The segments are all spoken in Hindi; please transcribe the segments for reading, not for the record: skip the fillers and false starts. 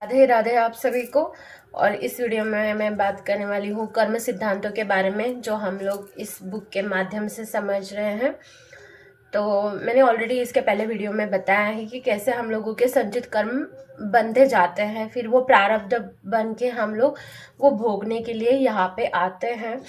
राधे राधे आप सभी को। और इस वीडियो में मैं बात करने वाली हूँ कर्म सिद्धांतों के बारे में, जो हम लोग इस बुक के माध्यम से समझ रहे हैं। तो मैंने ऑलरेडी इसके पहले वीडियो में बताया है कि कैसे हम लोगों के संचित कर्म बनते जाते हैं, फिर वो प्रारब्ध बन के हम लोग वो भोगने के लिए यहाँ पे आते हैं।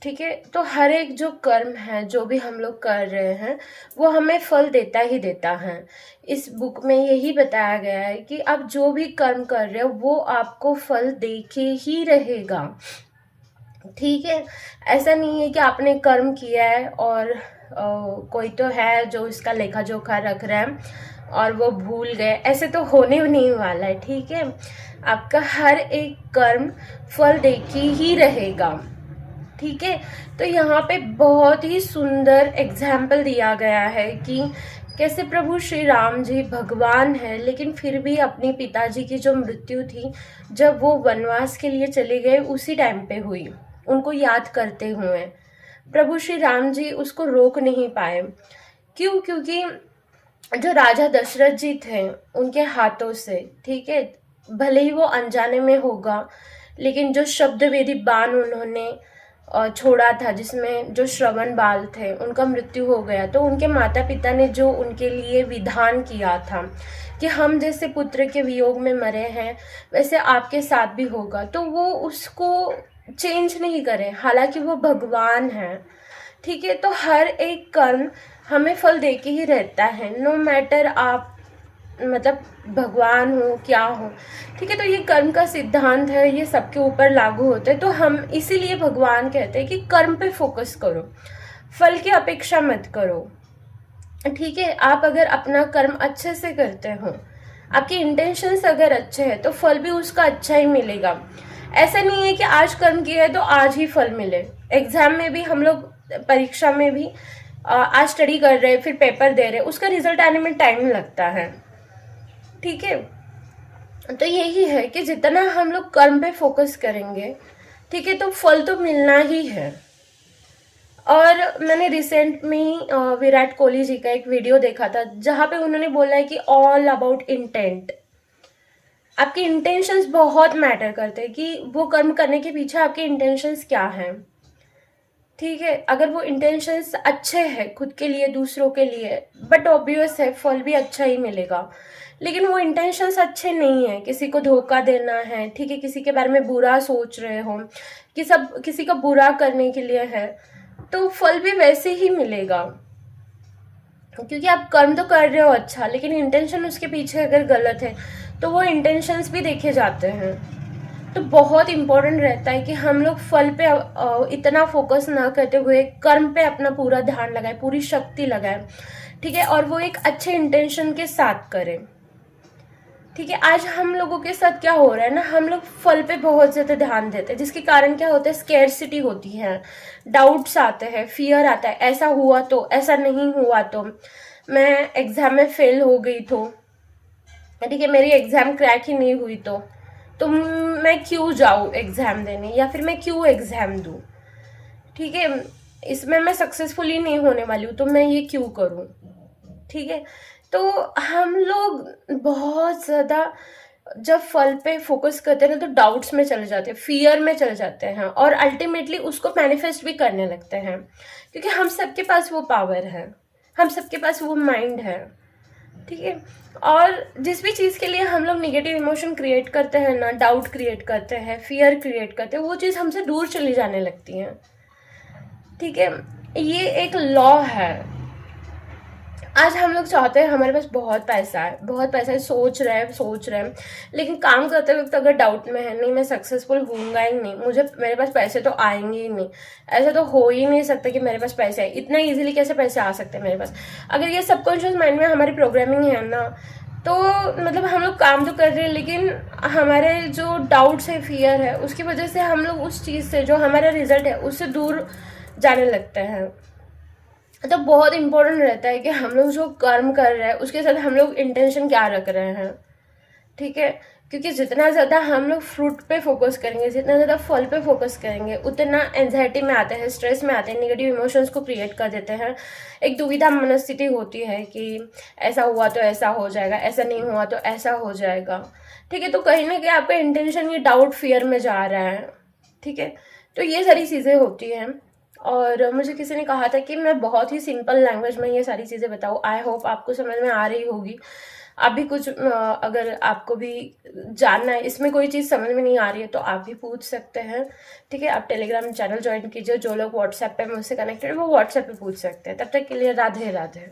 ठीक है, तो हर एक जो कर्म है, जो भी हम लोग कर रहे हैं, वो हमें फल देता ही देता है। इस बुक में यही बताया गया है कि आप जो भी कर्म कर रहे हो वो आपको फल दे के ही रहेगा। ठीक है, ऐसा नहीं है कि आपने कर्म किया है और कोई तो है जो इसका लेखा जोखा रख रहा है और वो भूल गए, ऐसे तो होने नहीं वाला है। ठीक है, आपका हर एक कर्म फल दे के ही रहेगा। ठीक है, तो यहाँ पे बहुत ही सुंदर एग्जाम्पल दिया गया है कि कैसे प्रभु श्री राम जी भगवान है, लेकिन फिर भी अपने पिताजी की जो मृत्यु थी, जब वो वनवास के लिए चले गए उसी टाइम पे हुई, उनको याद करते हुए। प्रभु श्री राम जी उसको रोक नहीं पाए। क्यों? क्योंकि जो राजा दशरथ जी थे उनके हाथों से, ठीक है, भले ही वो अनजाने में होगा, लेकिन जो शब्द वेदी बाण उन्होंने छोड़ा था, जिसमें जो श्रवण बाल थे उनका मृत्यु हो गया, तो उनके माता पिता ने जो उनके लिए विधान किया था कि हम जैसे पुत्र के वियोग में मरे हैं वैसे आपके साथ भी होगा, तो वो उसको चेंज नहीं करे, हालांकि वो भगवान है। ठीक है, तो हर एक कर्म हमें फल दे के ही रहता है, नो मैटर आप मतलब भगवान हो क्या हो। ठीक है, तो ये कर्म का सिद्धांत है, ये सबके ऊपर लागू होता है। तो हम इसीलिए भगवान कहते हैं कि कर्म पे फोकस करो, फल की अपेक्षा मत करो। ठीक है, आप अगर अपना कर्म अच्छे से करते हो, आपके इंटेंशंस अगर अच्छे हैं, तो फल भी उसका अच्छा ही मिलेगा। ऐसा नहीं है कि आज कर्म किया है तो आज ही फल मिले। एग्जाम में भी हम लोग, परीक्षा में भी आज स्टडी कर रहे हैं, फिर पेपर दे रहे हैं, उसका रिजल्ट आने में टाइम लगता है। ठीक है, तो यही है कि जितना हम लोग कर्म पे फोकस करेंगे, ठीक है, तो फल तो मिलना ही है। और मैंने रिसेंट में विराट कोहली जी का एक वीडियो देखा था, जहाँ पे उन्होंने बोला है कि ऑल अबाउट इंटेंट। आपके इंटेंशंस बहुत मैटर करते हैं कि वो कर्म करने के पीछे आपके इंटेंशंस क्या हैं। ठीक है, अगर वो इंटेंशंस अच्छे हैं खुद के लिए, दूसरों के लिए, बट ऑब्वियस है फल भी अच्छा ही मिलेगा। लेकिन वो इंटेंशंस अच्छे नहीं है, किसी को धोखा देना है, ठीक है, किसी के बारे में बुरा सोच रहे हो, कि सब किसी का बुरा करने के लिए है, तो फल भी वैसे ही मिलेगा। क्योंकि आप कर्म तो कर रहे हो अच्छा, लेकिन इंटेंशन उसके पीछे अगर गलत है तो वो इंटेंशंस भी देखे जाते हैं। तो बहुत इम्पोर्टेंट रहता है कि हम लोग फल पे इतना फोकस ना करते हुए कर्म पे अपना पूरा ध्यान लगाए, पूरी शक्ति लगाए। ठीक है, और वो एक अच्छे इंटेंशन के साथ करें। ठीक है, आज हम लोगों के साथ क्या हो रहा है ना, हम लोग फल पे बहुत ज़्यादा ध्यान देते हैं, जिसके कारण क्या होता है, स्केर्सिटी होती है, डाउट्स आते हैं, फियर आता है, ऐसा हुआ तो, ऐसा नहीं हुआ तो, मैं एग्जाम में फेल हो गई तो, ठीक है, मेरी एग्जाम क्रैक ही नहीं हुई तो मैं क्यों जाऊँ एग्जाम देने, या फिर मैं क्यों एग्जाम दूँ। ठीक है, इसमें मैं सक्सेसफुल ही नहीं होने वाली हूँ तो मैं ये क्यों करूँ। ठीक है, तो हम लोग बहुत ज़्यादा जब फल पे फोकस करते हैं ना, तो डाउट्स में चले जाते हैं, फियर में चले जाते हैं, और अल्टीमेटली उसको मैनिफेस्ट भी करने लगते हैं। क्योंकि हम सबके पास वो पावर है, हम सबके पास वो माइंड है। ठीक है, और जिस भी चीज़ के लिए हम लोग निगेटिव इमोशन क्रिएट करते हैं ना, डाउट क्रिएट करते हैं, फियर क्रिएट करते हैं, वो चीज़ हमसे दूर चली जाने लगती है। ठीक है, ये एक लॉ है। आज हम लोग चाहते हैं हमारे पास बहुत पैसा है, बहुत पैसा है, सोच रहे हैं, लेकिन काम करते वक्त अगर डाउट में है, नहीं मैं सक्सेसफुल होऊंगा ही नहीं, मुझे मेरे पास पैसे तो आएंगे ही नहीं, ऐसा तो हो ही नहीं सकता कि मेरे पास पैसे है, इतना इजीली कैसे पैसे आ सकते हैं मेरे पास। अगर ये सबकॉन्शियस माइंड में हमारी प्रोग्रामिंग है ना, तो मतलब हम लोग काम तो कर रहे हैं, लेकिन हमारे जो डाउट्स है, फियर है, उसकी वजह से हम लोग उस चीज़ से, जो हमारा रिजल्ट है, उससे दूर जाने लगते हैं। तो बहुत इम्पोर्टेंट रहता है कि हम लोग जो कर्म कर रहे हैं उसके साथ हम लोग इंटेंशन क्या रख रहे हैं। ठीक है, क्योंकि जितना ज़्यादा हम लोग फ्रूट पे फोकस करेंगे, जितना ज़्यादा फल पे फोकस करेंगे, उतना एंजाइटी में आते हैं, स्ट्रेस में आते हैं, नेगेटिव इमोशंस को क्रिएट कर देते हैं। एक दुविधा मनस्थिति होती है कि ऐसा हुआ तो ऐसा हो जाएगा, ऐसा नहीं हुआ तो ऐसा हो जाएगा, ठीक है। तो कहीं ना कहीं आपका इंटेंशन ये डाउट फियर में जा रहा है, ठीक है। तो ये सारी चीज़ें होती हैं। और मुझे किसी ने कहा था कि मैं बहुत ही सिंपल लैंग्वेज में ये सारी चीज़ें बताऊँ। आई होप आपको समझ में आ रही होगी। आप भी कुछ अगर आपको भी जानना है, इसमें कोई चीज़ समझ में नहीं आ रही है, तो आप भी पूछ सकते हैं, ठीक है। आप टेलीग्राम चैनल ज्वाइन कीजिए। जो लोग व्हाट्सएप पे मुझसे कनेक्टेड है वो व्हाट्सएप पे पूछ सकते हैं। तब तक के लिए राधे राधे।